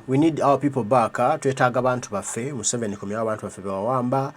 We need our people back. Twetaaga abantu baffe Museveni kumya abantu baffe bewawamba.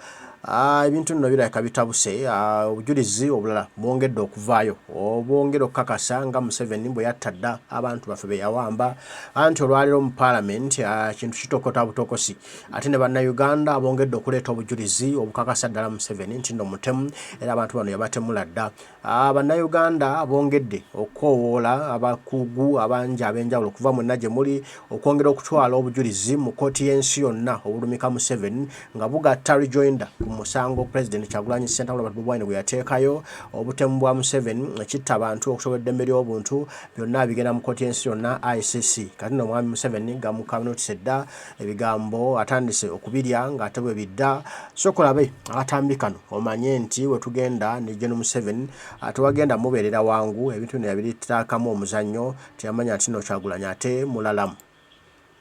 Ebintu nno birabika bitabuse. Obujulizi obulala bwongedde okuvaayo. Obwongedde okukakasa nga Museveni bwe yattadda abantu baffe be yawamba. Anti olwaliro mu Parliament kintu kitokota butokosi. Ate ne bannayuganda bongedde okuleeta obujulizi obukakasa ddala Museveni nti nno mutemu era abantu bano yabatemula dda. Bannayuganda bongedde okukoowoola abakugu abangi ab'enjawulo okuva mwenna gye muli okwongera okutwala obujulizi mu kkooti y'ensi yonna obulumika Museveni nga bugatta rejoinder ku musango President Kyagulanyi Ssentamu Bobi Wine gwe yateekayo obutemu bwa Museveni ekitta abantu okusobola eddembe ly'obuntu byonna bigenda mu kkooti y'ensi yonna ICC. Kati nno omwami Museveni gamukamunotise dda ebigambo atandise okubirya ng'ate bwe bidda sokolabe akatambi kano omanye nti we tugenda ne Gen Museveni tewagenda mubeerera wangu ebintu bino yabiritaakamu omuzannyo teyamanya nti nno Kyagulanyi ate mulalamu.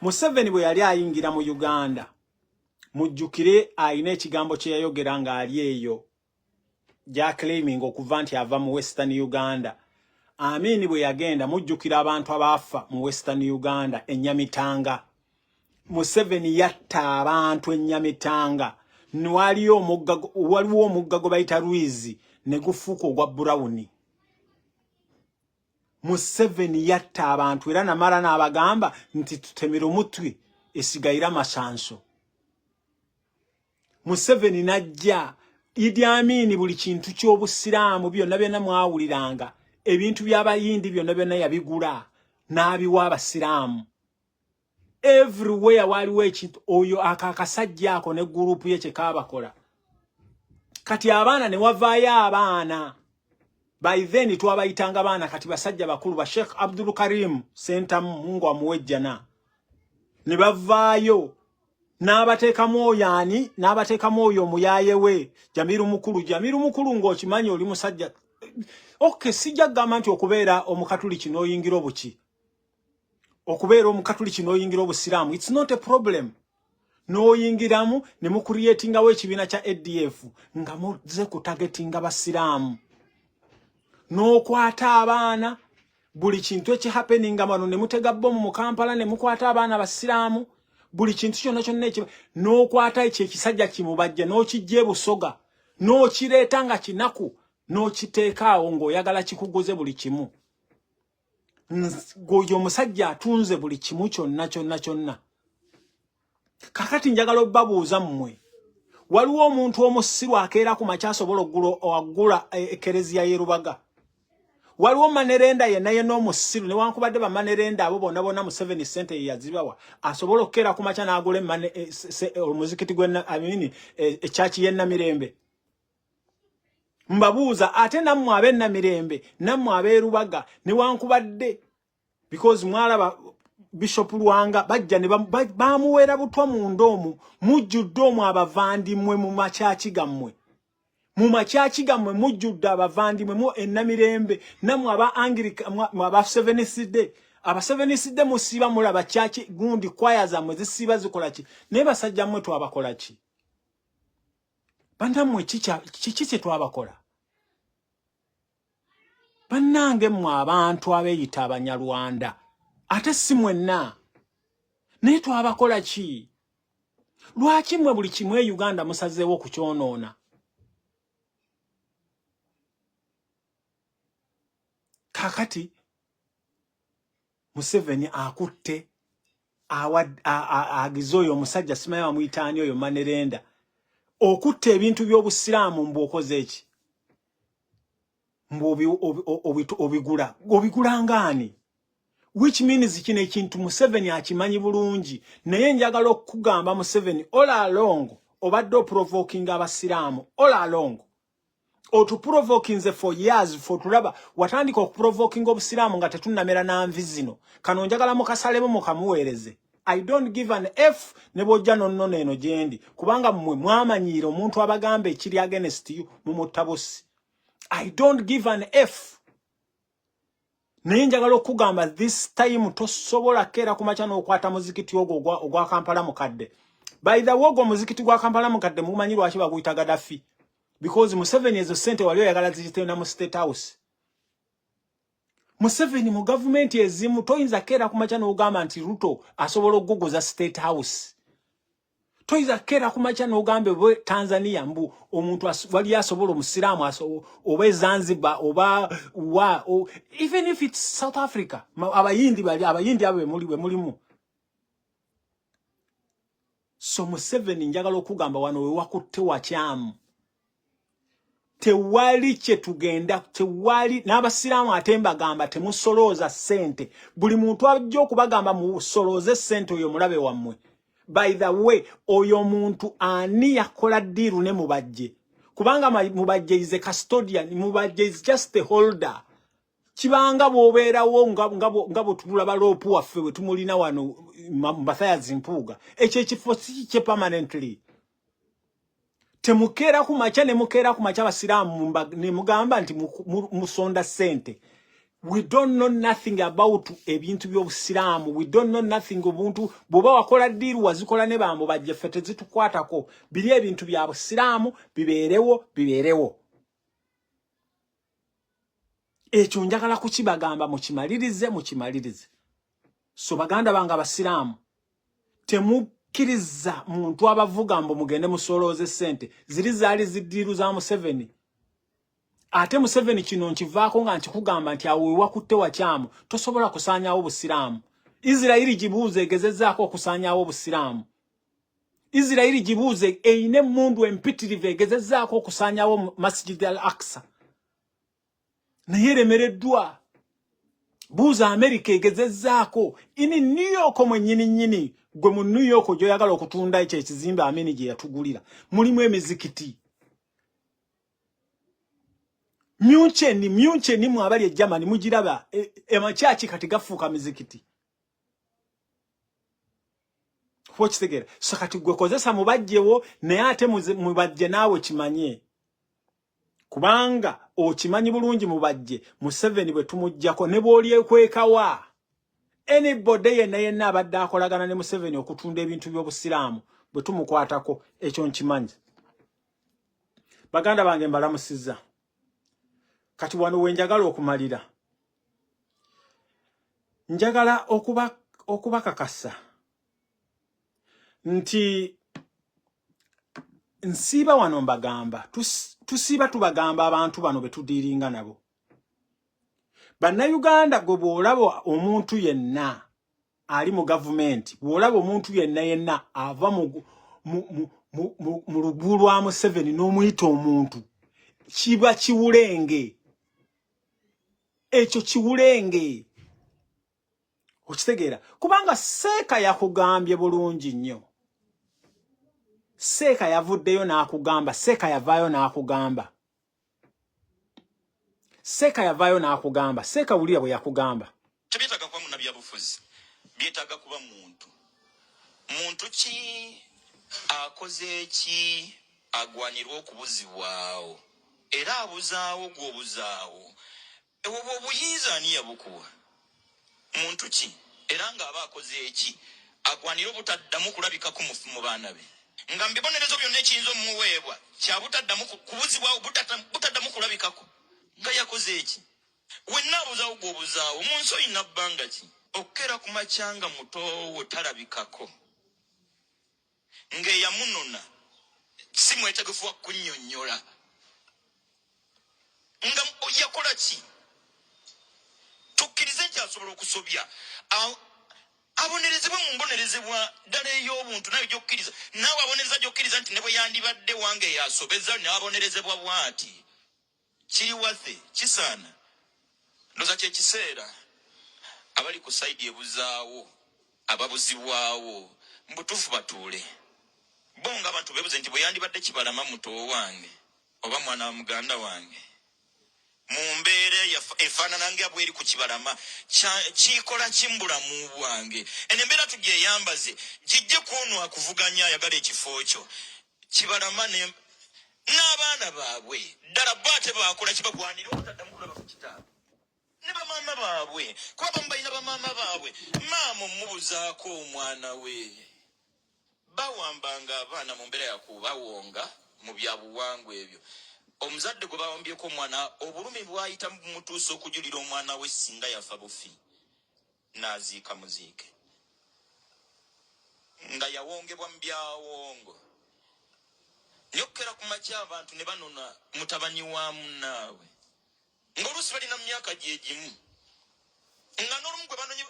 Museveni bwe yali ayingira mu Uganda mujjukire ayina ekigambo kye yayogera ng'ali eyo gya claiming okuva nti ava mu Western Uganda. Amini bwe yagenda mujjukira abantu abaafa mu Western Uganda Enyamitanga. Museveni yatta abantu Enyamitanga. Waliwo omugga gwe bayita Lwizi ne gufuuka ogwa Brown. Museveni yatta abantu era namala n'abagamba nti tutemera omutwe esigayira masanso. Museveni najja Idi Amin buli kintu ky'obusiraamu byonna byonna mwawuliranga ebintu by'abayindi byonna byonna yabigula n'abiwa abasiraamu. Everywhere waliwo ekintu oyo akakasajja ako ne gurupu ye kyekaabakola. Kati abaana ne wavaayo abaana. By then twabayitanga abaana kati basajja bakulu ba Sheikh Abdul Karim Sentamu Mungu amuwejjana. Ne bavaayo n'abateekamu oyani n'abateekamu oyo muyayewe Jamiru mukulu ng'okimanyi oli musajja. Okay, sijja kugamba nti okubeera omukatuliki n'oyingira obuki. Okubeera omukatuliki n'oyingira obusiraamu, it's not a problem. N'oyingiramu ne mu creatingawo ekibiina kya ADF nga muze kutagetinga basiraamu. N'okwata abaana buli kintu ekihappeninga bano ne mutega bbomu mu Kampala ne mukwata abaana basiraamu buli kintu kyonna ekiba n'okwata ekyo ekisajja kimubajja n'okijja e Busoga n'okireeta nga kinaku n'okiteeka awo ng'oyagala kikuguze buli kimu. Ng'oyo omusajja atunze buli kimu kyonna. Kakati njagala obbabuuza mmwe. Waliwo omuntu omusiru akeera ku makya asobola okugula ekereziya y'e Rubaga. Waliwo manerenda yenna n'omusiru newankubadde bamanerenda abo bonna Museveni ssente ye yazibawa asobola okukeera ku makya n'agula omuzikiti ekyaki y'e Namirembe. Mbabuuza ate nammwe ab'e Namirembe nammwe ab'e Rubaga newankubadde because mwalaba Bishop Lwanga bajja ne bamuweera butwa munda omwo mujjudde omwo abavandimwe mu makyaki gammwe. Mu makyaki gammwe mujjudde abavandimwe mu Namirembe nammwe aba Anglican aba Seveniside. Aba Seveniside musiiba mulaba kyaki gundi kwaya zammwe zisiiba zikola ki naye basajja mmwe twabakola ki? Bandammwe kiki kye twabakola? Bannange mmwe abantu abeeyita Abanyarwanda ate si mwenna naye twabakola ki? Lwaki mmwe buli kimu e Uganda musazeewo okukyonoona? Kakati Museveni akutte agize oyo omusajja simanyi bamuyitaani oyo manerenda okutta ebintu by'obusiraamu mbu okoze eki? Mbu obigula ngaani? Which means kino ekintu Museveni akimanyi bulungi naye njagala okugamba Museveni all along obadde oprovoking abasiraamu all along. Otuprovokinze for years for tulaba watandika okuprovoking obusiraamu nga tetunnamera nanvi zino kano njagala mukasalemu mukamuweereze. I don't give an F ne bojja nonno eno gyendi kubanga mmwe mwamanyiira omuntu abagamba ekiri against you mumutabusi. I don't give an F. Naye njagala okugamba this time tosobola keera ku makya n'okwata muzikiti ogwo ogwa Kampala mukadde. By the way ogwo muzikiti gwa Kampala mukadde mumanyi lwaki baguyita Gaddafi. Because Museveni ezo sente wali oyagala ziyite na mu State House. Museveni mu government ezimu toyinza kera kumacha n'ogamba nti Ruto asobola okugogoza State House. Toyinza kera kumacha n'ogambe bwe Tanzania mbu omuntu wali asobola omusiraamu oba Zanzibar oba even if it's South Africa abayindi abo bwe mulimu. So Museveni njagala okugamba wano we wakutte wakyamu. Tewali kye tugenda, tewali n'abasiraamu atemba gamba temusolooza sente. Buli muntu ajja okubagamba musolooze sente oyo mulabe wammwe. By the way, oyo muntu ani yakola diru ne mubajje. Kubanga mubajje is a custodian, mubajje is just the holder. Kibanga bwobeerawo ngabo tulaba lopu waffe we tumulina wano Mbathaya Zimpuga. Ekyo ekifo si kye permanently. Temukera kumacha ne mukera kumacha abasiraamu ne mugamba nti musonda sente. We don't know nothing about ebintu by'obusiraamu. We don't know nothing obuntu boba wakola diru wazikola ne bambo bajje fete zitukwatako. Bili ebintu bya busiraamu biberewo. Ekyo njagala kukibagamba mukimalirize. So baganda banga abasiraamu temukiriza muntu abavuga mbo mugende musolooze sente. Ziri zaali zidiru za Museveni. Ate Museveni kino nkivaako nga nkikugamba nti awe wakutte wakyamu tosobola kusaanyaawo obusiraamu. Israeli gibuuze egezezzaako okusaanyaawo obusiraamu. Israeli gibuuze eyine emmundu empitirivu egezezzaako okusaanyaawo Masjid al-Aqsa. Naye eremereddwa. Buuza Amerika egezezzaako. Ini New York mwennyini gwe mu New York gy'oyagala okutunda ekyo ekizimbe Amini gye yatugulira. Mulimu emizikiti. Myuncheni mu abali e Germany mugiraba emachachi kati gafuuka mizikiti. Kwokitegera. So kati gwe kozesa mubajjewo naye ate mubajje naawe kimanye. Kubanga okimanyi bulungi mubajje Museveni bwe tumujjako ne bw'oli ekwekawa. Anybody yenna abadde akolagana ne Museveni okutunda ebintu by'obusiraamu bwe tumukwatako ekyo nkimanyi. Baganda bange mbalamusizza. Kati wano wenjagala okumalira. Njagala okubakakasa nti nsiiba wano mbagamba tusiiba tubagamba abantu bano betudiringa nabo. Bannayuganda gwe bw'olaba omuntu yenna ali mu gavumenti, bw'olaba omuntu yenna ava mu lubu lwa Museveni n'omuyita omuntu, kiba kiwulenge. Ekyo kiwulenge. Okitegeera? Kubanga Seeka yakugambye bulungi nnyo. Seeka yavuddeyo n'akugamba, Seeka yavaayo n'akugamba. Seeka wulira bwe yakugamba. Tebyetaaga kuba munnabyabufuzi, byetaaga kuba muntu. Muntu ki akoze ki agwanirwa okubuzibwawo era abuzaawo gw'obuzaawo. Ewo bw'obuyinza ani yabukuwa? Muntu ki era ng'aba akoze eki agwanira obutaddamu kulabikako mu baana be. Nga mbibonerezo byonna ekiyinza omuweebwa kya butaddamu kubuzibwawo butaddamu kulabikako. Nga yakoze eki? Wenna abuzaawo gw'obuzaawo mu nsi oyina bbanga ki? Okukera ku makyanga mutowo talabikako. Ng'eyamunona si mwetegefu wa kunnyonnyola. Nga yakola ki? Tukkirize nti asobola okusobya. Abonerezebwa mu mbonerezebwa ddala ey'obuntu nayo gy'okkiriza. Naawe abonereza gy'okkiriza nti ne bwe yandibadde wange yasobeza n'abonerezebwa bw'ati. Kiri wathe, kisaana. Ndoza kyekiseera abali ku sayidi ebuzaawo, ababuzibwawo, mbutuufu batuule. Bo ng'abantu beebuze nti bwe yandibadde Kibalama muto wange oba mwana wa muganda wange. Mu mbeera efaanana nga bw'eri ku Kibalama kikola kimbulamu bwange. Eno embeera tugyeyambaze gijje kw'ono akuvuganya ayagala ekifo kyo. Kibalama n'abaana baabwe ddala bo ate baakola kibagwanira obutaddamu kulaba ku kitaabu. Ne bamaama baabwe kuba bamu balina bamaama baabwe. Maama omubuzaako omwana we. Bawambanga abaana mu mbeera yakubawonga mu byabuwangwa ebyo. omuzadde gwe bawambyeko omwana obulumi bwayita mutuusa okujulira omwana we singa yafa bufi n'aziika muziike nga yawongebwa mu byawongo nyokera ku makya abantu ne banona mutabani wa munnaabwe ng'oluusi balina mu myaka gyegimu nga n'olumu gwe banonye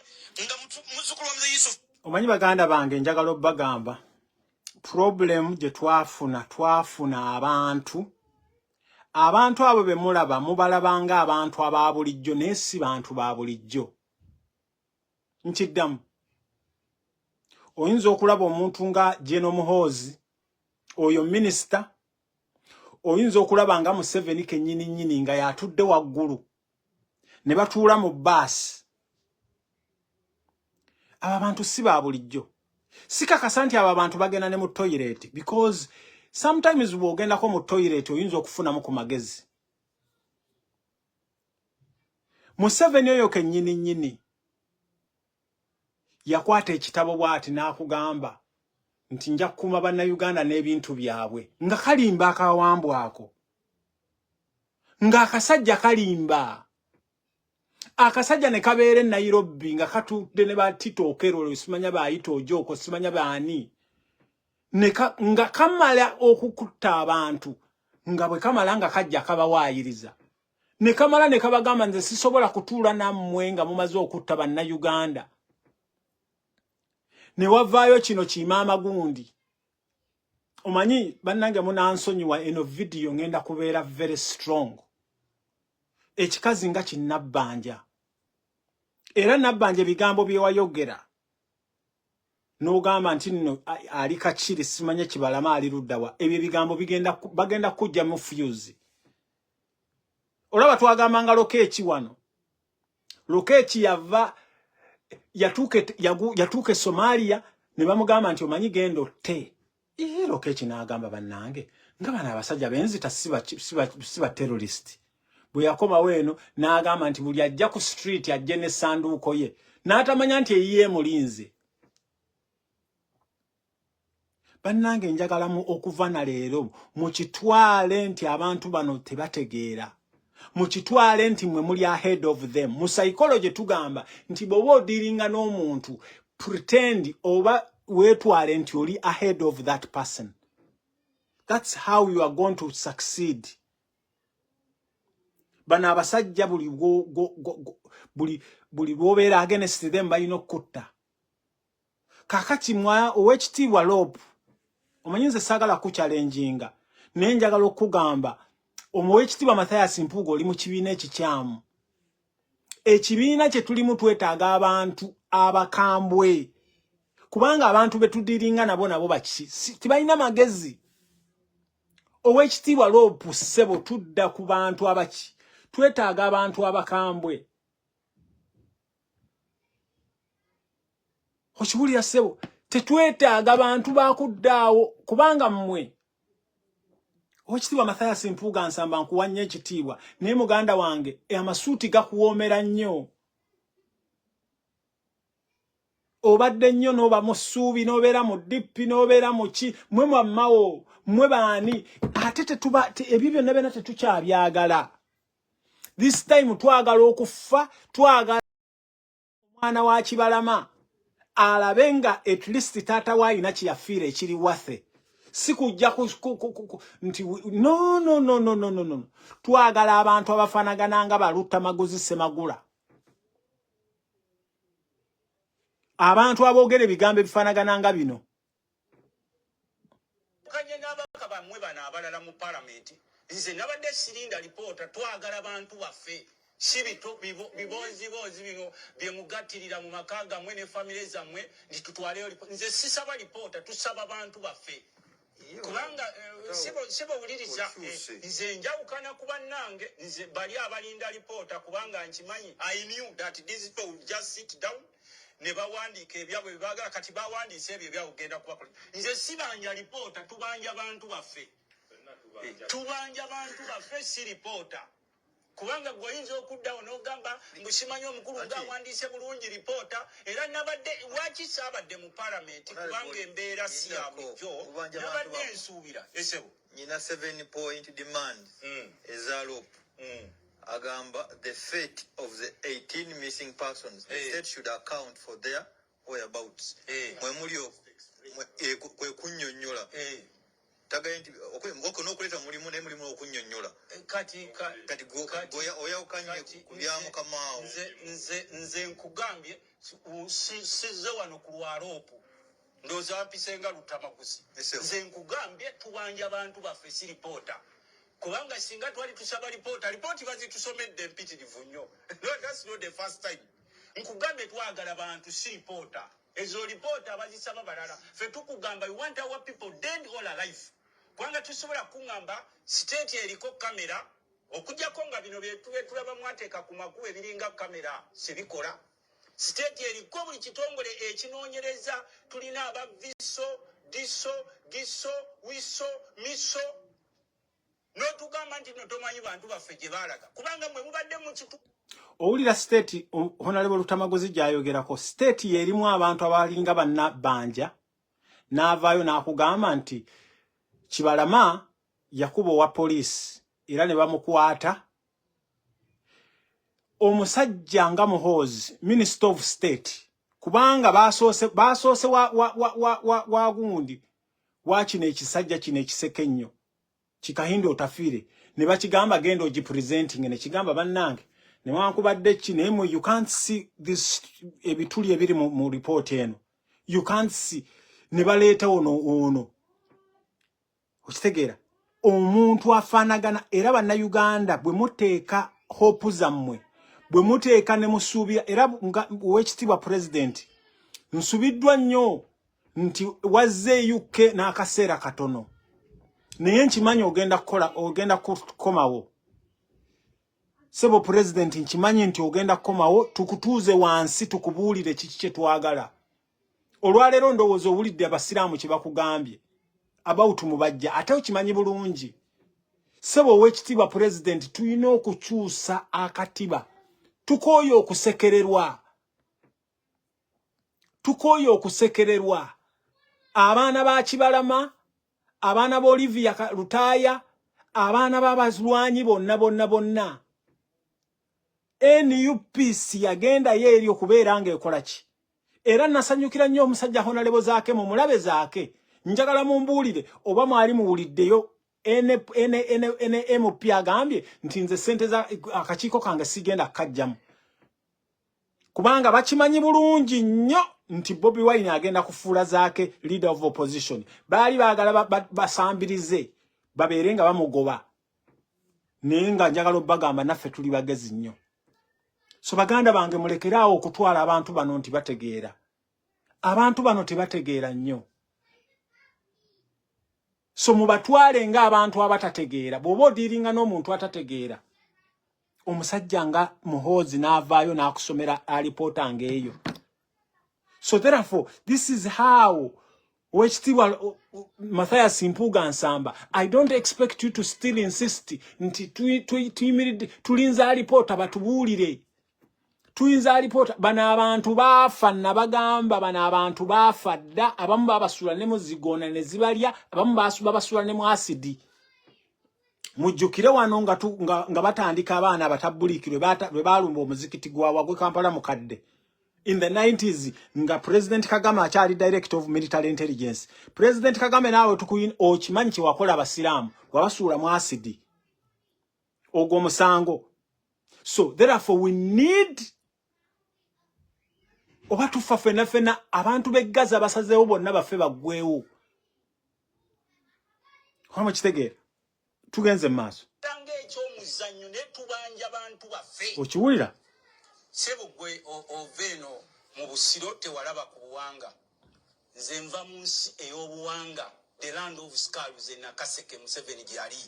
nga muzzukulu wa muze Yusufu. Omanyi baganda bange njagala obbagamba problem gye twafuna abantu abo be mulaba mubalabanga abantu aba bulijjo naye si bantu ba bulijjo. Nkiddamu oyinza okulaba omuntu nga Jeno Muhoozi oyo minisita, oyinza okulaba nga Museveni kennyini nga yatudde waggulu ne batuula mu baasi. Aba bantu si ba bulijjo. Sikakasa nti aba bantu bagenda ne mu toilet because sometimes bw'ogendako mu toilet oyinza okufunamu ku magezi. Museveni oyo kennyini yakwata ekitabo bw'ati n'akugamba nti nja kukuuma bannayuganda n'ebintu byabwe nga kalimba akawambwako nga akasajja kalimba akasajja ne kabeera e Nairobi nga katudde ne batito okerolo simanya bayita ojoko simanya baani nga kamala okukutta abantu nga bwe kamala nga kajja kabawaayiriza ne kamala ne kabagamba nze sisobola kutuula nammwe nga mumaze okutta bannayuganda. Ne wavaayo kino kimaama gundi. Omanyi bannange munansonyiwa eno video ngenda kubeera very strong. Ekikazi nga kinnabbanja. Era nabbanja ebigambo bye wayogera. N'ogamba nti nno ali Kachiri simanye Kibalama ali luddawa. Ebyo ebigambo bagenda kujja mu fuse. Olaba twagambanga Lokeeki wano. Lokeeki yava yatuuke Somalia ne bamugamba nti omanyi gendo te. Lokeeki n'agamba bannange nga bano abasajja benzita siba terrorist. Bwe yakomawo eno n'agamba nti buli ajja ku street ajje n'essanduuko ye n'atamanya nti eyiye mulinze. Bannange njagala okuva na leero mukitwale nti abantu bano tebategeera. Mukitwale nti mwe muli ahead of them. Mu psychology tugamba nti bw'oba odiringa n'omuntu pretend oba weetwale nti oli ahead of that person. That's how you are going to succeed. Bana abasajja buli bw'obeera against them balina okutta. Kakati ow'ekitiibwa Lope omanyi nze saagala kuchallenginga naye njagala okugamba Omuweekitiibwa Mathias Mpuuga oli mu kibiina ekikyamu. Ekibiina kye tulimu twetaaga abantu abakambwe. Kubanga abantu betudiringa nabo tibalina magezi. Oweekitiibwa Lope ssebo tudda ku bantu abaki. Twetaaga abantu abakambwe. Okiwulira ssebo tetwetaaga bantu bakuddaawo kubanga mmwe. Oweekitiibwa Mathias Mpuuga nsamba nkuwa nnyo ekitiibwa naye muganda wange amasuuti gakuwoomera nnyo. Obadde nnyo n'oba mu ssuubi n'obeera mu dippi n'obeera mu ki mwe mwammawo mwe baani ate ebyo byonna tetukyabyagala. This time twagala okufa twagala omwana wa Kibalama alabe nga at least taata we alina kyeyafiira ekiri wathe. Sikujja nti no. Twagala abantu abafaanagana nga Baluta Maguzi Semagula. Abantu aboogera ebigambo ebifaanagana nga bino. Kanye n'abaka bamwe bano abalala mu parliament nze nabadde sirinda lipoota twagala abantu baffe si bibonzibozi bino bye mugattirira mu maka gammwe ne famire zammwe nditutwaleyo nze sisaba lipoota tusaba abantu baffe. Kubanga sibo wuliriza nze njawukana ku bannange nze bali abalinda lipoota kubanga nkimanyi I knew that these people would just sit down ne bawandiika ebyabwe bye baagala kati bawandiise ebyo ebyakugenda kubakola. Nze sibanja lipoota tubanja bantu baffe. Tubanja bantu baffe si lipoota. kubanga goyinza okuddawo n'ogamba mbusimanyi omukulu ng'awandiise bulungi lipoota era nabadde lwaki saabadde mu palamenti kubanga embeera si ya bulijjo nabadde ensuubira esebo nyina 7-point demand eza loop agamba the fate of the 18 missing persons the state should account for their whereabouts mwemuli kwe kunnyonnyola tagaye nti n'okuleeta mulimu naye mulimu okunnyonnyola kati oyawukanye ku bya mukamaawo nze nkugambye sizze wano ku lwaloopu ndowooza wampisenga lutamaguzi nze nkugambye tubanja abantu baffe si lipoota kubanga singa twali tusaba lipooti bazitusomedde empitirivu nnyo that's not the first time nkugambye twagala bantu si lipoota ezo lipoota bazisaba balala ffe tukugamba we want our people dead or alive kubanga tusobola kuŋŋamba siteeti eriko kamera okujjako nga bino byetulaba mwateeka ku makubo ebiringa kamera sibikola siteeti eriko buli kitongole ekinoonyereza tulina aba viso giso wiso miso n'otugamba nti no tomanyi bantu baffe gye baalaga kubanga mwe mubadde mu kitu owulira state honorable Lutamagozi gy'ayogerako state yerimu abantu abalinga bannabanja n'avaayo n'akugamba nti Kibalama yakuba wa police era ne bamukwata omusajja nga Muhoozi Minister of State kubanga basoose wa gundi wa kino ekisajja kino ekiseke nnyo kikahinde otafire ne bakigamba genda ogipresenting ne kigamba bannange ne wankubadde kino you can't see this ebituli ebiri mu report eno you can't see ne baleeta ono okitegeera omuntu afaanagana era bannayuganda bwe muteeka hope zammwe bwe muteeka ne musuubira era owekitiibwa president nsubiddwa nnyo nti wazze UK n'akaseera katono naye nkimanyi ogenda kukomawo sebo president nkimanyi nti ogenda kukomawo tukutuuze wansi tukubuulire kiki kye twagala olwaleero ndowooza owulidde abasiraamu kye bakugambye about mubajja ate okimanyi bulungi sebo owekitiibwa president tulina okukyusa akatiba tukooye okusekererwa abaana ba Kibalama abaana ba Olivia Lutaaya abaana b'abazwanyi bonna NUPC yagenda yeeri okubeera ng'ekola ki era nasanyukira nnyo omusajja honorable zaake mu mulabe zaake njagala mumbuulire oba mwali muwuliddeyo MP agambye nti nze ssente za akakiiko kange sigenda kukajjamu kubanga bakimanyi bulungi nnyo nti Bobi Wine agenda kufuula zaake leader of opposition baali baagala basambirize babeere nga bamugoba naye nga njagala obbagamba naffe tuli bagezi nnyo so baganda bange mulekeraawo okutwala abantu bano nti bategeera abantu bano tebategeera nnyo so mubatwale nga abantu abatategeera bw'oba odiiringa n'omuntu atategeera omusajja nga Muhoozi n'avaayo n'akusomera alipoota ng'eyo so therefore this is how wekitiibwa Mathias Mpuuga Nsamba I don't expect you to still insist nti tuyimiridde tulinza alipoota batubuulire tuyinza alipoota bano abantu baafa nabagamba bano abantu baafa dda abamu babasula ne muzigoona ne zibalya abamu babasula ne mu asidi mujjukire wano nga batandika abaana abatabbulikirwe lwe baalumba omuzikiti gwe Kampala mukadde in the 90s nga President Kagame akyali Director of Military Intelligence President Kagame naawe okimanyi kyewakola abasiraamu wabasuula mu asidi ogwo musango so therefore we need oba tufa fena abantu b'Eggaza basazeewo bonna baffe baggweewo hama kitegeera tugenze mu maaso tange ekyomuzannyo ne tubanja bantu baffe okiwulira sebo gwe oveno mu busiro tewalaba ku buwanga nze nva mu nsi ey'obuwanga the land of scars na Kaseke Museveni gyali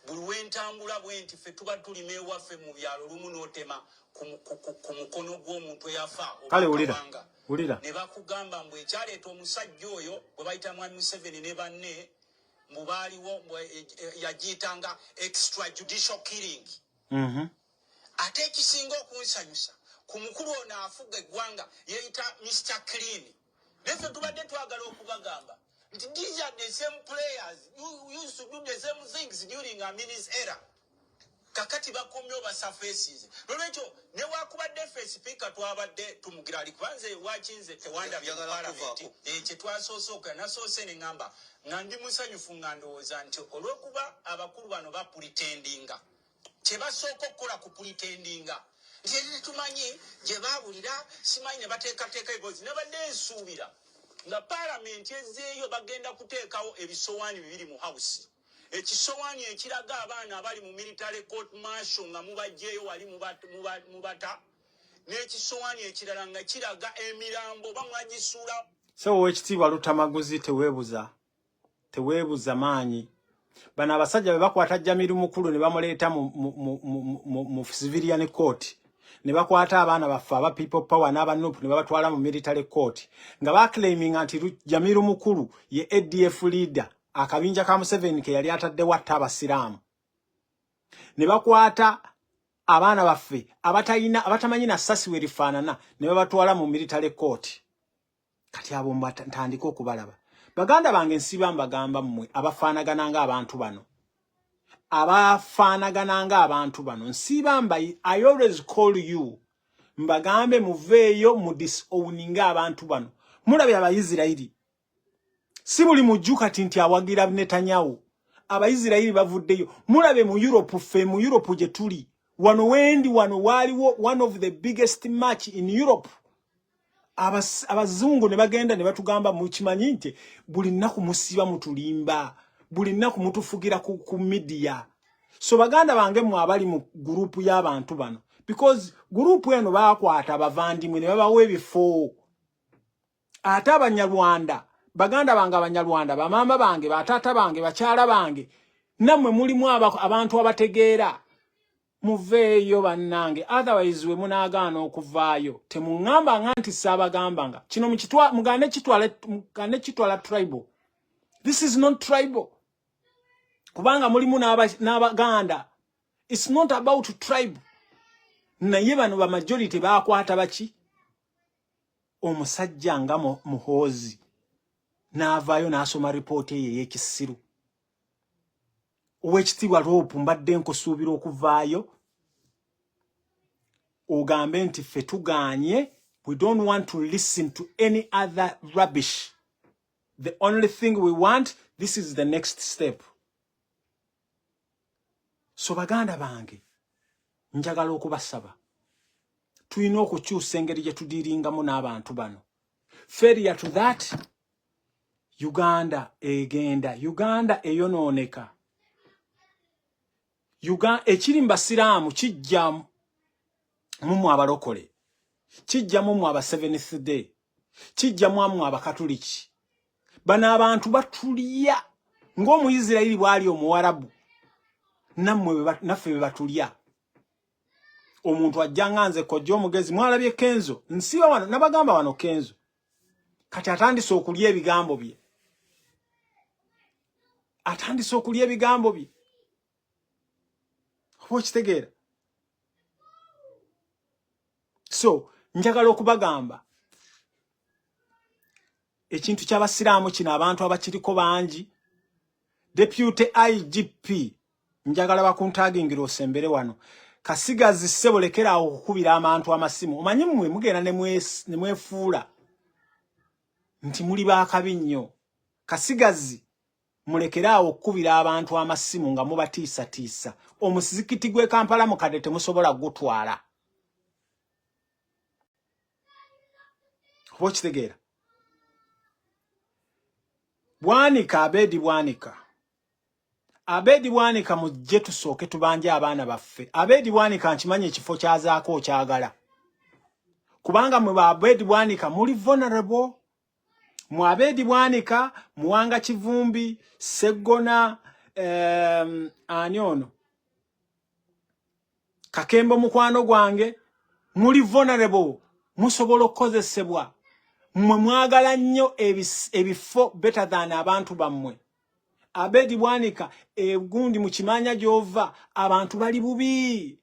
buli wentambula bwenti ffe tuba tulima ewaffe mu byalo lumu n'otema ku mukono gw'omuntu eyafa kale wulira ne bakugamba mbu ekyaleeta omusajja oyo bwe bayita mwami Museveni ne banne mu baaliwo yagiyitanga extrajudicial killing ate ekisinga okunsanyusa ku mukulu ono afuga eggwanga yeeyita Mr. Clean. Neffe tubadde twagala okubagamba nti these are the same players who used to do the same things during Amini's era. Kakati bakomyo basa faces. Lolwekyo ne wakubadde face speaker twabadde tumugira likwanze wakinze tewanda bya parliament kye twasoosoka nasoose ne ngamba nga ndi musanyufu nga ndowooza nti olw'okuba abakulu bano bapretendinga kye basooka okukola ku pretendinga nti tumanyi gye baabulira simanyi ne bateekateeka ebibozi ne badde nsuubira nga parliament ezzeeyo bagenda kuteekawo ebisowaani 2 mu house. Ekisowaani ekiraga abaana abali mu military court martial nga mubajjeeyo wali mubata n'ekisowaani ekirala nga kiraga emirambo bamwagisuula. So ekitiibwa Lutamaguzi teweebuza maanyi. Bano abasajja be bakwata Jamiru mukulu ne bamuleeta mu civilian court. Ne bakwata abaana baffe aba people power n'abanupu ne babatwala mu military court. Nga baclaiminga nti Jamiru mukulu ye ADF leader. Akabinja ka Museveni ke yali atadde watta abasiraamu. Ne bakwata abaana baffe abatamanyi na ssasi we lifaanana ne babatwala mu military court. Kati abo ntandika okubalaba. Baganda bange nsiba mbagamba mmwe abafaanagana ng'abantu bano. Nsiba mba I always call you. Mbagambe muveeyo mu disowning abantu bano. Mulabye Abayisirayiri. Si buli mujjuka nti awagira Netanyahu. Abayisirayiri bavuddeyo. Mulabe mu Europe gye tuli. Wano waliwo one of the biggest match in Europe. Abazungu ne bagenda ne batugamba mukimanyi nti buli nnaku musiba mutulimba. Buli nnaku mutufugira ku media. So baganda bange mu abali mu gurupu y'abantu bano. Because gurupu eno bakwata abavandimwe ne babawa ebifo. Ate Abanyarwanda. Baganda bange Abanyarwanda, bamama bange, batata bange, bakyala bange, nammwe mulimu abantu abategeera. Muveeyo bannange, otherwise we munaagaana okuvaayo. Temuŋŋamba nti saabagambanga. Kino mugane kitwala tribal. This is not tribal. Kubanga mulimu n'Abaganda. It's not about tribe. Naye bano ba majority baakwata baki? Omusajja nga Muhoozi. N'avaayo n'asoma ripooti ye y'ekisiru. Owekitiibwa Lwopu mbadde nkusuubira okuvaayo. Ogambe nti ffe tugaanye. We don't want to listen to any other rubbish. The only thing we want, this is the next step. So baganda bange, njagala okubasaba. Tulina okukyusa engeri gye tudiiringamu n'abantu bano. Failure to that, Uganda egenda. Uganda eyonooneka. Ekiri mbasiraamu kijja mu abalokole. Kijja mu aba Seventh Day. Kijja mu abakatuliki. Bano abantu batulya ng'Omuyisirayiri bwali Omuwarabu. Naffe be batulya. Omuntu ajjanga nze kojja omugezi mwalabye Kenzo. Nsiba wano nabagamba wano Kenzo. Kati atandise okulya ebigambo bye. Okitegeera. So, njagala okubagamba. Ekintu ky'abasiraamu kino abantu abakiriko bangi. Deputy IGP. Njagala bakuntaagingira osembere wano. Kasigazi ssebo lekera okukubira abantu amasimu. Omanyi mmwe mugenda ne mwefuula. Nti muli baakabi nnyo. Kasigazi mulekeraawo okukubira abantu amasimu nga mubatiisatiisa. Omuzikiti gwe Kampala mukadde temusobola gutwala. Oba okitegeera. Bwanika Abedi Bwanika. Abedi Bwanika mujje tusooke tubanje abaana baffe. Abedi Bwanika nkimanyi ekifo kyazaako okyagala. Kubanga mwe ba Abedi Bwanika muli vulnerable. Mu Abedi Bwanika, Muwanga Kivumbi, Seggona, ani ono. Kakembo mukwano gwange, muli vulnerable. Musobola okukozesebwa. Mmwe mwagala nnyo ebifo better than abantu bammwe. Abedi Bwanika gundi mukimanya jova abantu bali bubi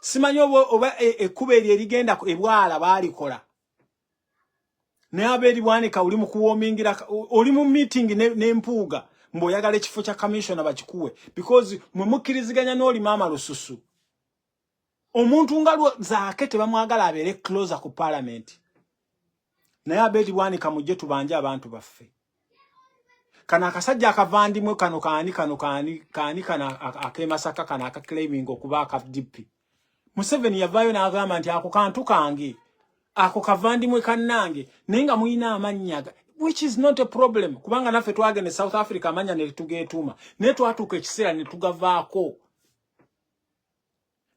simanyo oba ekuberi erigenda ebwala balikola ne Abedi Bwanika oli mu kuwomingira oli mu meeting n'empuuga mboyagala ekifo kya commissioner bakikuwe because mwe mukiriziganya n'oli mama lususu omuntu nga zaake tebamwagala abere closer ku parliament naye Abedi Bwanika mujje tubanje abantu baffe kana akasajja akavandimwe kano akemasaka kana akaclaiming okuba akadipi Museveni yavayo n'agamba nti ako kantu kange ako kavandimwe kannange nenga muina amanyaga which is not a problem kubanga naffe twagende South Africa amanya ne tugeetuma ne twatuka ekiseera ne tugavaako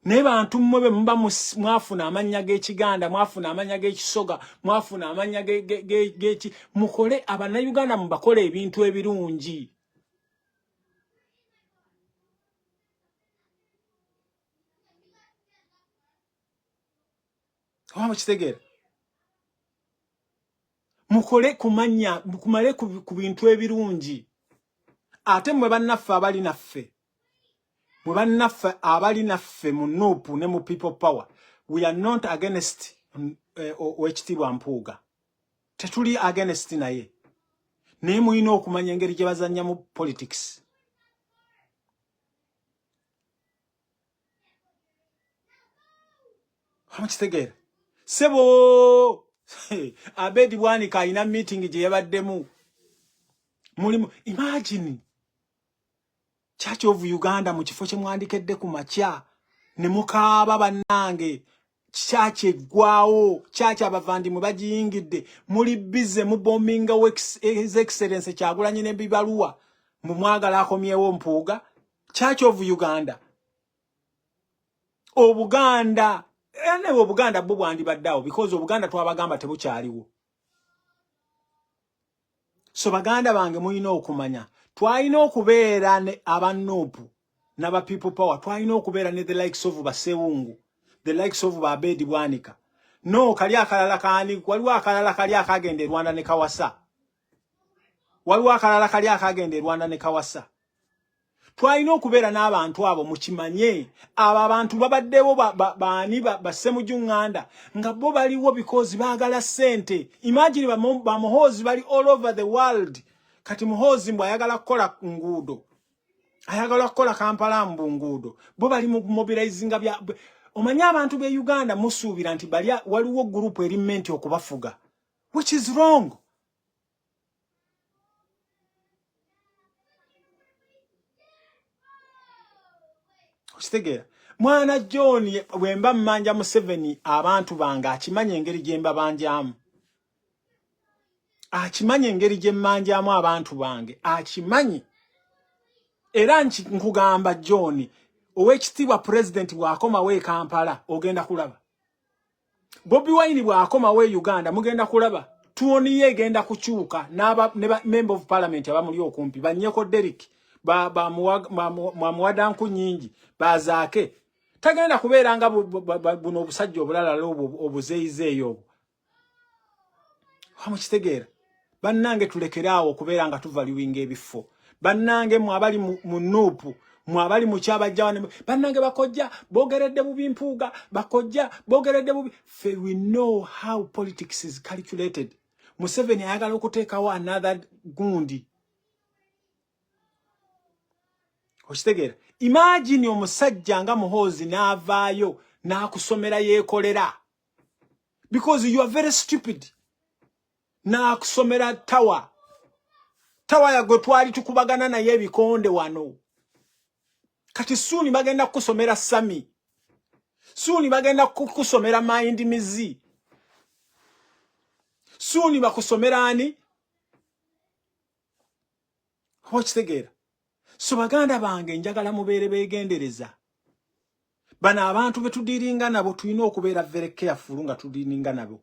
ne bantu mmwe mba mwafuna amanya g'Ekiganda mwafuna amanya g'Ekisoga mwafuna amanya g'eki mukole abannayuganda mubakole ebintu ebirungi kitegera mukole kumanya kumale ku bintu ebirungi ate mwe bannaffe abali naffe mwe bannaffe abali naffe mu Nuupu ne mu People Power we are not against Oweekitiibwa Mpuuga tetuli against naye naye muyina okumanya engeri gye bazannya mu politics kitegera sebo Abedi Bwanika ina meeting gye yabaddemu mulimu imagine Church of Uganda mu kifo kye mwandikedde ku makya ne mukaaba bannange church eggwawo church abavandimwe bagiyingidde muli bize mu bombinga His Excellency Kyagulanyi ne bibaluwa mu mwagala akomyewo Mpuuga Church of Uganda Obuganda ene Obuganda bwo bwandibaddawo because Obuganda twabagamba tebukyaliwo so baganda bange muyina okumanya twalina okubeera ne abanuupu n'aba People Power twalina okubeera ne the likes of Basewungu the likes of Abedi Bwanika no kali akalala kaani waliwo akalala kali akagenda Rwanda ne Kawasa waliwo akalala kali akagenda Rwanda ne Kawasa twalina okubeera n'abantu abo mukimanye abo abantu babaddewo baani basemujunganda nga bo baliwo because baagala sente imagine bamuhoozi bali all over the world kati muhoozi mbw ayagala kukola nguudo ayagala kukola Kampala mbu nguudo bo bali mu mobilizinga bya omanya abantu be Uganda musuubira nti bali waliwo group erimenti okubafuga which is wrong kitegera mwana John wemba mmanja Museveni abantu bange akimanye engeri gye mbabanjamu akimanye engeri gye mmanjamu abantu bange akimanye era nkugamba John Oweekitiibwa president bw'akomawo e Kampala ogenda kulaba Bobi Wine bw'akomawo e Uganda mugenda kulaba tuoniye egenda kukyuka n'aba member of parliament abamuli okumpi Banyeko Derrick muwadanku nyingi bazaake tagenda kubeera nga buno obusajja obulala obuzeeyizeeyo obwo mukitegeera bannange tulekeraawo okubeera nga tuvaluwinga ebifo bannange mwabali mu Nuupu mwabali mu Kyabajjawa bannange bakojja bogeredde bubi Mpuuga bakojja bogeredde bubi we know how politics is calculated Museveni ayagala okuteekawo another gundi okitegera imagine omusajja nga Muhoozi n'avaayo n'akusomera yeekolera because you are very stupid n'akusomera tawa yagwe twali tukubagana naye ebikonde wano kati suuni bagenda kukusomera Sami suuni bagenda kukusomera Mind Mizi suuni bakusomera ani okitegera so baganda bange njagala mubeere beegendereza bana abantu betudiringa nabo tulina okubeera very careful nga tudiringa nabo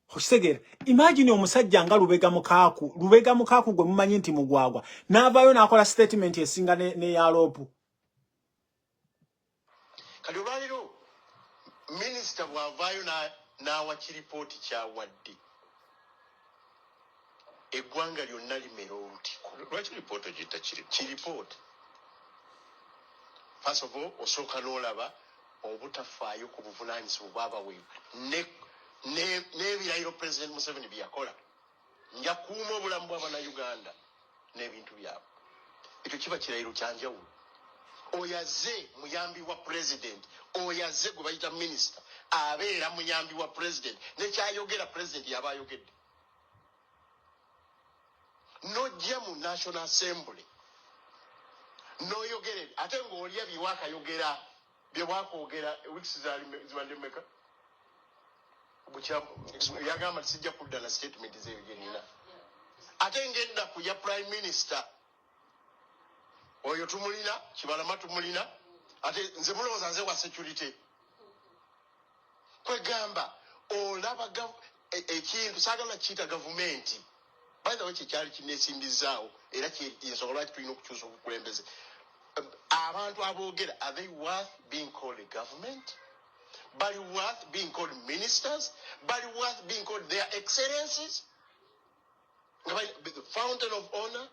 okitegera imagine omusajja nga Lubega Mukaaku gwe mumanyi nti mugwagwa n'avaayo n'akola statement esinga ne yaloopu kati olwaliro minisita bw'avaayo n'awa kiripooti kyawadde eggwanga lyonna limera olutiko. Lwaki lipoota gita kiripoota? First of all, osooka n'olaba obutafaayo ku buvunaanyizibwa bw'abaweebwa n'ebirayiro President Museveni bye yakola. Nja kuuma obulamu bw'Abannayuganda n'ebintu byabwe. Ekyo kiba kirayiro kya njawulo. Oyaze muyambi wa president, oyaze gwe bayita minister, abeera muyambi wa president, nekyayogera president yaba ayogedde. Nojja mu National Assembly noyogere ate ng'olya byewakayogera byewakwogera weeks zibadde mmeka yagamba tisijja kudda na statement zeyo gyenina ate ngenda ku ya prime minister oyo tumulina Kibalama tumulina ate nze mulowooza nze wa security kwegamba olaba ekintu saagala kiyita gavumenti. By the way, kyali kineesimbizaawo era ensonga lwaki tulina okukyusa obukulembeze. Abantu aboogera, are they worth being called a government? Bali worth being called ministers? Bali worth being called their excellencies? The fountain of honor?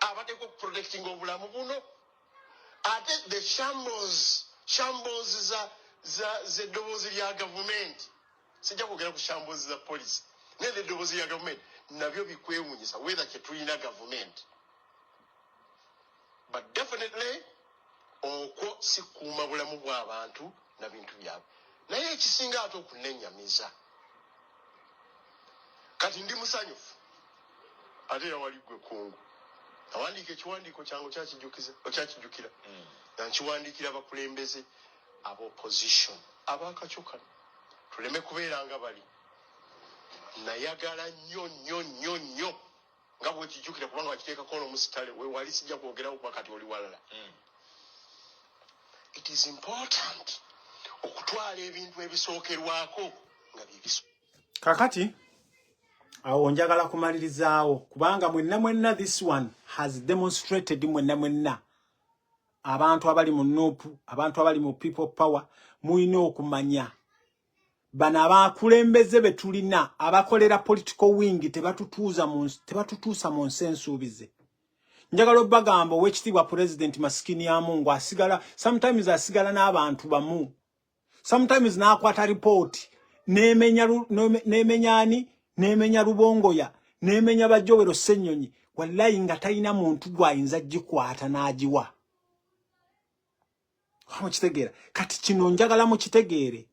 Abateko protecting obulamu buno? Ate the shambles za eddoboozi lya gavumenti. Sijja kwogera ku shambles za police. Naye eddoboozi lya gavumenti nabyo bikwewunyisa whether kyetulina gavumenti. But definitely okwo si kuuma bulamu bw'abantu na bintu byabwe. Naye ekisinga ate okunennyamiza. Kati ndi musanyufu ate era wali ggwe kungu. Awandiika ekiwandiiko kyange okyakijjukira. Nkiwandiikira abakulembeze ab'opposition ab'akacyo kano. Tuleme kubeera nga bali. Nayagala nnyo nga bwekijjukira kubanga wakiteekako n'omusitale wewali sijja kwogerawo kuba kati oli walala. It is important okutwala ebintu ebisookerwako nga byebiso. Kakati awo njagala kumalirizaawo kubanga mwenna this one has demonstrated mwenna abantu abali mu nuupu, abantu abali mu people power muyina okumanya bana abakulembeze betulina abakolera political wing tebatutuusa mu nsi ensuubize. Njagala obagamba ow'ekitiibwa president masikini ya Mungu asigala sometimes asigala n'abantu bamu, sometimes n'akwata report n'emenya Rubongoya n'emenya Bajjowero Ssennyonyi wallahi nga talina muntu gw'ayinza gikwata n'agiwa. Mukitegeera kati kino njagala mukitegeere.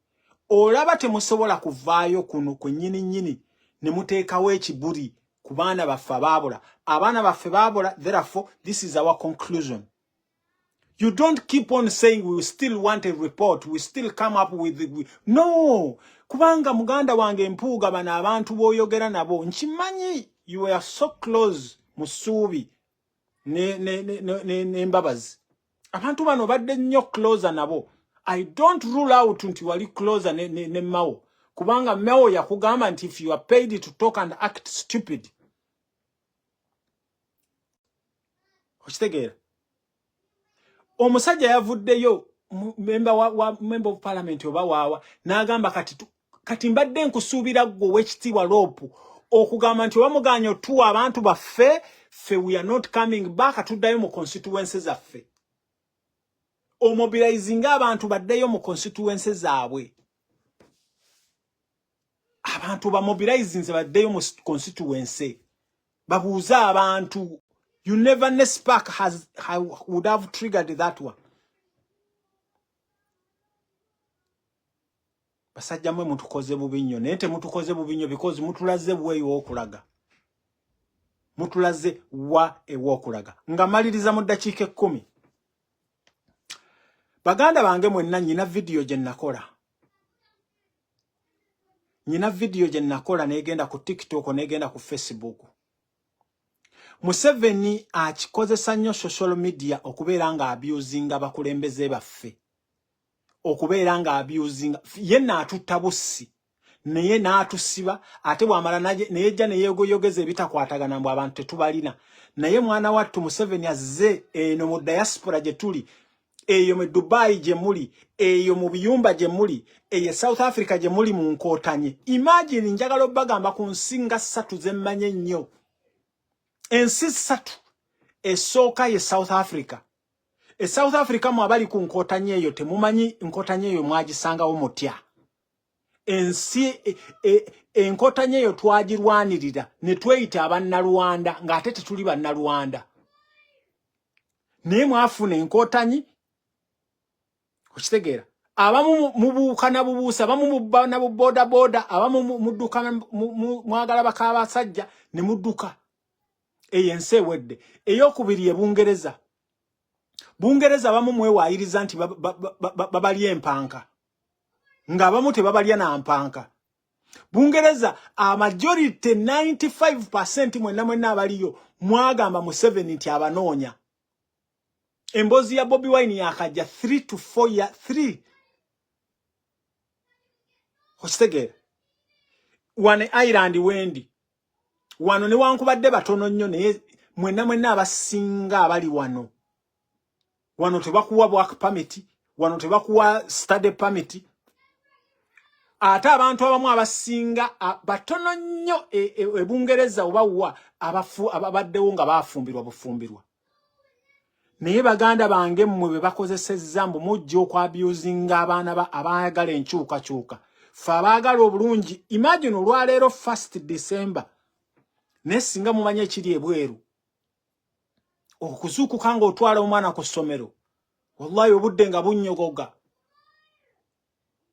Olaba temusobola kuvaayo kuno kwennyini ne muteekawo ekiburi ku baana baffe abaabula. Abaana baffe baabula, therefore this is our conclusion. You don't keep on saying we still want a report, we still come up with no. Kubanga muganda wange Mpuuga bana abantu b'oyogera nabo nkimanyi you were so close musuubi ne Mbabazi. Abantu bano badde nnyo closer nabo. I don't rule out nti wali closer ne Mao. Kubanga Mao yakugamba nti if you are paid to talk and act stupid. Okitegeera. Omusajja yavuddeyo member of parliament oba waawa n'agamba kati mbadde nkusuubira gwe w'ekitiibwa Lopu okugamba nti wamuganya otuwa abantu baffe we are not coming back tuddayo mu constituencies zaffe. Omobilizing abantu baddeyo mu constituencies zaabwe. Abantu ba mobilizing baddeyo mu constituency. Babuuza abantu. You never know spark would have triggered that one. Basajja mwe mutukoze bubi nnyo nete mutukoze bubi nnyo because mutulaze bwe y'okulaga. Mutulaze wa ew'okulaga. Nga maliriza mu ddakiika 10. Baganda bange mwenna nyina video gye nakola. Nyina video gye nakola negenda ku TikTok negenda ku Facebook. Museveni akikozesa nnyo social media okubeera nga abusing abakulembeze baffe. Okubeera nga abusing yenna atutta bussi naye n'atusiba ate bw'amala neyejja neyeegoyogeza ebitakwatagana mbu abantu tetubalina. Naye mwana wattu Museveni azze eno mu diaspora gye tuli. Eyo mu Dubai gye muli, eyo mu biyumba gye muli, eyo South Africa gye muli mu nkootanye. Imagine njagala obagamba ku nsinga 3 zemmanye nnyo ensi ssatu esooka ye South Africa. South Africa mwabali ku nkotanye eyo temumanyi nkotanye eyo mwagisangawo mutya. Ensi enkotanye eyo twagirwanirira ne tweyita abannaluwanda ng'ate tetuli bannaluwanda. Naye mwafuna enkotanyi okitegeera. Abamu mubuuka na bubuusa, abamu mubba na boda boda, abamu mudduka mwagala bakabasajja ne mudduka. Eyo ensi ewedde. Eyokubiri Bungereza. Bungereza abamu mwewayiriza nti babalya empanka. Ng'abamu tebabalya na mpanka. Bungereza majority 95% mwenna abaliyo mwagamba Museveni nti abanoonya. Embozi ya Bobi Wine yakajja 3 to 4 ya 3. Okitegeera. Wane Ireland wendi. Wano ne wankubadde batono nnyo naye mwenna abasinga abali wano. Wano tebakuwa work permit, wano tebakuwa study permit. Ate abantu abamu abasinga batono nnyo Bungereza obawa ababaddewo nga bafumbirwa. Naye baganda bange mmwe be bakozesezza mbu mujja okwabusinga abaana abaagala enkyukakyuka. Fe abaagala obulungi. Imagine olwaleero 1st December. Ne singa mumanye ekiri ebweru. Okuzuukuka nga otwala omwana ku ssomero. Wallahi obudde nga bunnyogoga.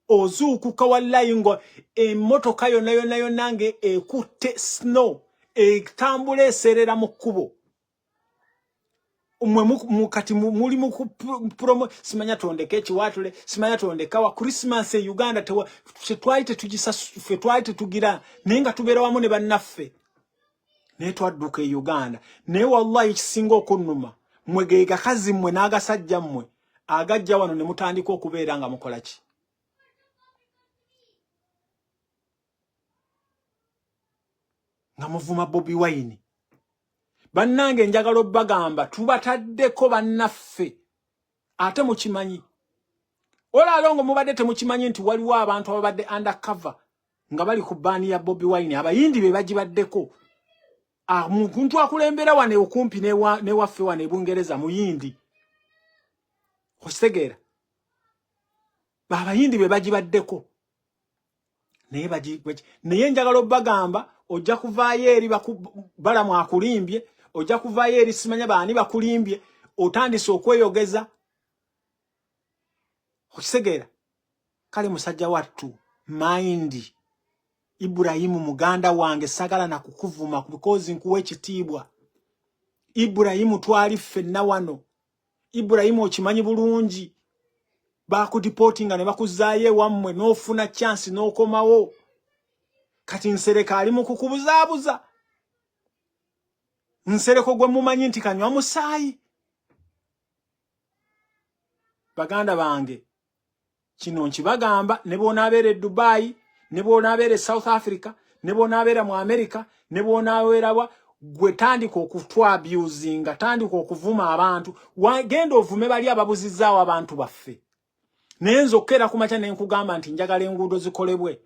Ozuukuka wallahi ngo emmotoka yonna nange ekutte snow. Etambula eserera mu kkubo. Mukati muli mu promo simanya tondeka ekiwatule simanya tondeka wa Christmas e Uganda twali tugira nenga tubeera wamu ne bannaffe ne twadduka e Uganda ne wallahi ekisinga okunnuma mwege gakazi mmwe n'agasajja mmwe agajja wano ne mutandika okubeera nga mukola ki nga muvuma Bobi Wine. Bannange njagala obbagamba tubataddeko bannaffe ate mukimanyi. Olaalongo mubadde temukimanyi nti waliwo abantu ababadde undercover nga bali ku bbaani ya Bobi Wine. Abayindi be bagibaddeko. Muntu akulembera wane okumpi ne waffe wane Bungereza muyindi. Okitegeera. Abayindi be bagibaddeko. Naye njagala obbagamba ojja kuvaayo eri balamu akulimbye. Ojja kuvaayo eri simanya baani bakulimbye otandise okweyogeza. Okitegeera. Kale musajja wattu mind Ibrahimu muganda wange sagala na kukuvuma because nkuwa ekitiibwa. Ibrahimu twali ffenna wano. Ibrahimu okimanyi bulungi. Bakudipotinga ne bakuzaayo ewammwe n'ofuna chance n'okomawo. Kati nsereka ali mu kukubuzaabuza. Nsereko gwe mumanyi nti kanywa musaayi. Baganda bange kino nkibagamba ne bonaabeera Dubai, ne bonaabeera South Africa, ne bonaabeera mu America, ne bonaabeera gwe tandika okutwabusinga, tandika okuvuma abantu. Genda ovume bali ababuzizaawo abantu baffe. Naye nzokera kumakya ne nkugamba nti njagala enguudo zikolebwe.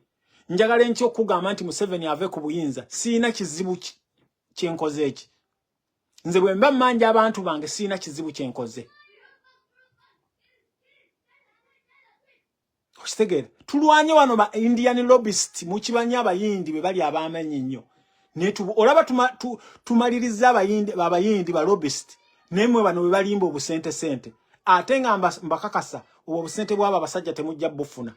Njagala enki okugamba nti Museveni ave ku buyinza. Siina kizibu kyenkoze eki. Nze bwe mba mmanja abantu bange siina kizibu kyenkoze. Okitegeera. Tulwanye wano ba Indian lobbyist mukibanya abayindi be bali abamenyi nnyo. Olaba tumaliriza abayindi ba lobbyist. Nemwe bano be balimba obusente. Ate nga mbakakasa obusente bw'aba abasajja temujja bufuna.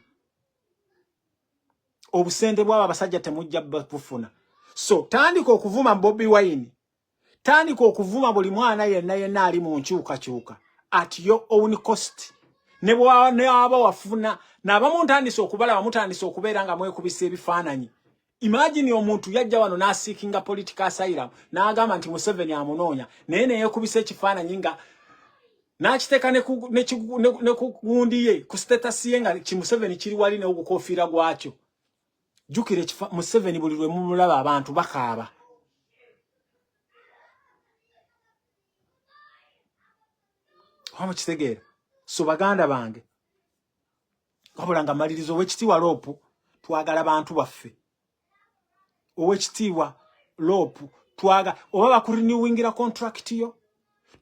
Obusente bw'aba abasajja temujja bufuna. So tandika okuvuma Bobi Wine. Tandika okuvuma buli mwana yenna ali mu nkyukakyuka at your own cost. Ne aba wafuna n'abamu ntandise okubalaba mutandise okubeera nga mwekubisa ebifaananyi. Imagine omuntu yajja wano n'asiikinga political asylum n'agamba nti Museveni amunoonya naye neyeekubisa ekifaananyi nga n'akiteeka ne kugundi ye ku status ye nga Museveni kiri wali n'ogukofiira gwakyo. Jukire Museveni buli lwe mumulaba abantu bakaaba. Kitegeera. So baganda bange wabula nga malirizo ow'ekitiibwa Loopu twagala bantu baffe. Ow'ekitiibwa Loopu twaga oba bakurenewingira contract yo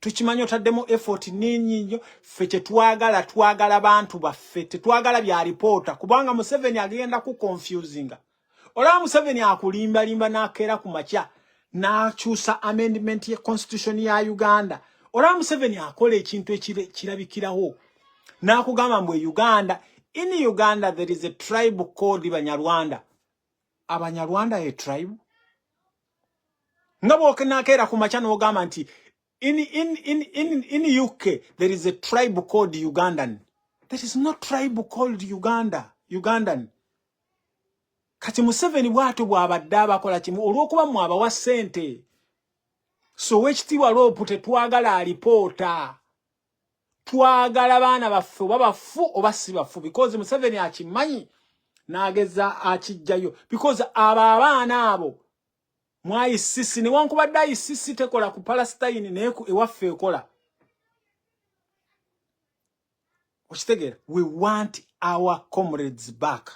tukimanyi otaddemu effort ninnyinyo ffe twagala abantu baffe tetwagala bya reporter kubanga Museveni agenda ku confusing olaba Museveni akulimba nakeera ku makya n'akyusa amendment ya constitution ya Uganda olaba Museveni akola ekintu ekirabikiraho n'akugamba mbu Uganda in Uganda there is a tribe called Banyarwanda Abanyarwanda a tribe ngabo kenakeera ku makya n'ogamba nti in UK there is a tribe called Ugandan. There is no tribe called Ugandan. Kati Museveni bwatu bwabadde abakola kimu olwokuba mu abawa ssente. So wekitiibwa Loopu tetwagala alipoota. Twagala baana baffe oba bafu oba si bafu because Museveni akimanyi n'ageza akijjayo because abo abaana abo mwai sisi ni wankubadde sisi tekola ku Palestine naye ewaffe ekola. Okitegera, we want our comrades back.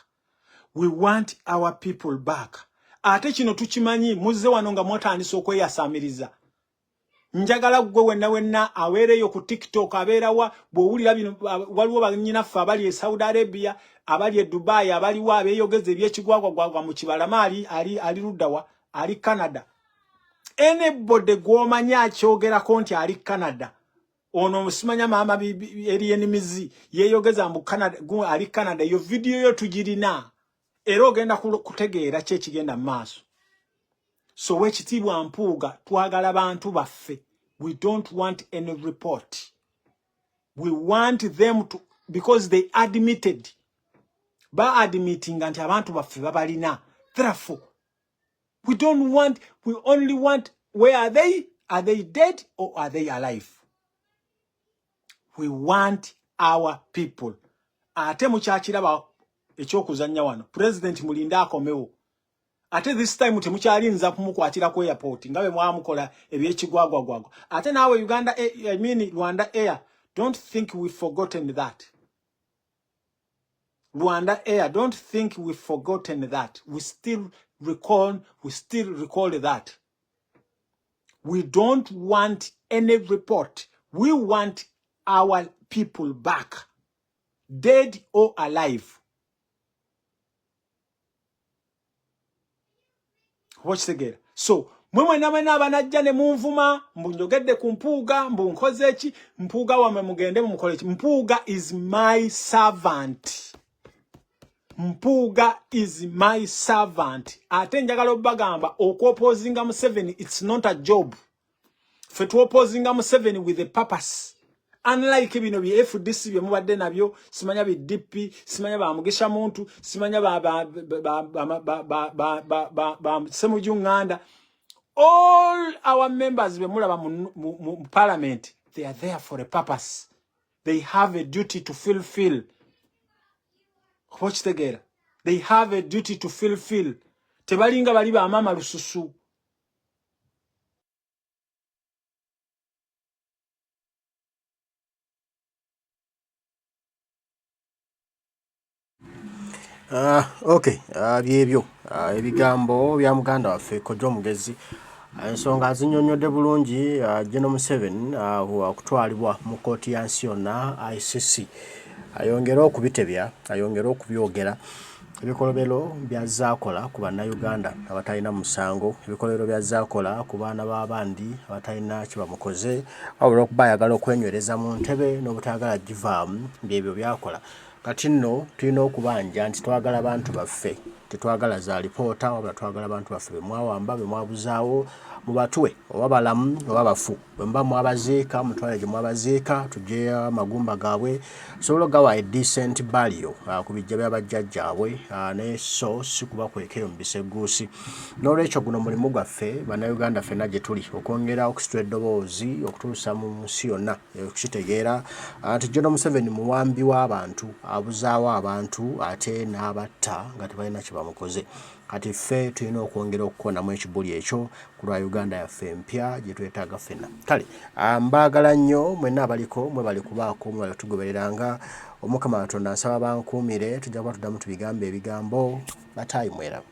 We want our people back. Ate kino tukimanyi muzze wano nga mwatandisa okweyasaamiriza. Njagala gwe wenna aweereyo ku TikTok abeerawa bw'owulira bino waliwo bannyinaffe abali e Saudi Arabia abali e Dubai abaliwo abeeyogeza ebyekigwagwagwagwa mu kibalama ali luddawa ali Canada. Anybody gw'omanya akyogerako nti ali Canada ono musimanya maama eri enimizi yeeyogeza mbu Canada ali Canada yo video yo tugirina era ogenda kutegeera ki ekigenda mu maaso. So wekitiibwa Mpuuga twagala bantu baffe. We don't want any report. We want them to because they admitted admitting nti abantu baffe babalina. Therefore we only want where are they? Are they dead or are they alive? We want our people. Ate mukyakiraba ekyokuzanya wano. President Mulinda akomewo. Ate this time temukyalinza kumukwatira ku airport ngabe mwamukola ebyekigwagwagwagwa. Ate nawe Uganda Rwanda Air, don't think we've forgotten that. Rwanda Air, don't think we've forgotten that. We still recall that. We don't want any report. We want our people back, dead or alive. Watch together. So, mwe n'abanajja ne munvuma mbu njogedde ku Mpuuga mbu nkoze eki Mpuuga wamwe mugende mukole eki. Mpuuga is my servant. Mpuuga is my servant. Ate njagala obagamba okwopozinga Museveni it's not a job. Fe tuopozinga Museveni with a purpose. Unlike bino bi FDC bye mubadde nabyo simanya bi DP simanya ba Mugisha muntu simanya ba Semujunganda. All our members be mulaba mu parliament, they are there for a purpose. They have a duty to fulfill. Watch together. They have a duty to fulfill. Tebalinga bali ba mama lususu. Okay, byebyo ebigambo bya muganda waffe Kojja Omugezi ensonga azinyonyodde bulungi General Museveni okutwalibwa mu kkooti ya nsi yonna ICC ayongera okubitebya ayongera okubyogera ebikolobero byazaakola ku bannayuganda abatalina musango ebikolobero byazaakola ku baana b'abandi abatalina kibamukoze wabula okuba ayagala okwenywereza mu ntebe n'obutayagala givaamu byebyo byakola. Kati nno tulina okubanja nti twagala abantu baffe tetwagala za lipoota wabula twagala abantu baffe bemwawamba bemwabuzaawo mubatwe oba balamu oba bafu bwemba mwabaziika mutwale gye mwabaziika tujje amagumba gaabwe sobola gawa a decent burial ku bijja by'abajjajjaabwe ne so si kuba kwekero mu biseguusi. N'olwekyo guno mulimu gwaffe bannayuganda ffenna gye tuli okwongera okusitula eddoboozi okutuusa mu nsi yonna okukitegeera nti General Museveni muwambi w'abantu abuzaawo abantu ate n'abatta nga tebalina kye bamukoze. Kati ffe tulina okwongera okukonamu ekibuli ekyo ku lwa Uganda yaffe empya gye twetaaga ffenna. Kale mbaagala nnyo mwenna abaliko mwe bali kubaako mwe bali tugobereranga Omukama Katonda nsaba bankuumire tujja kuba tuddamu tubigambe ebigambo bataayi mwera.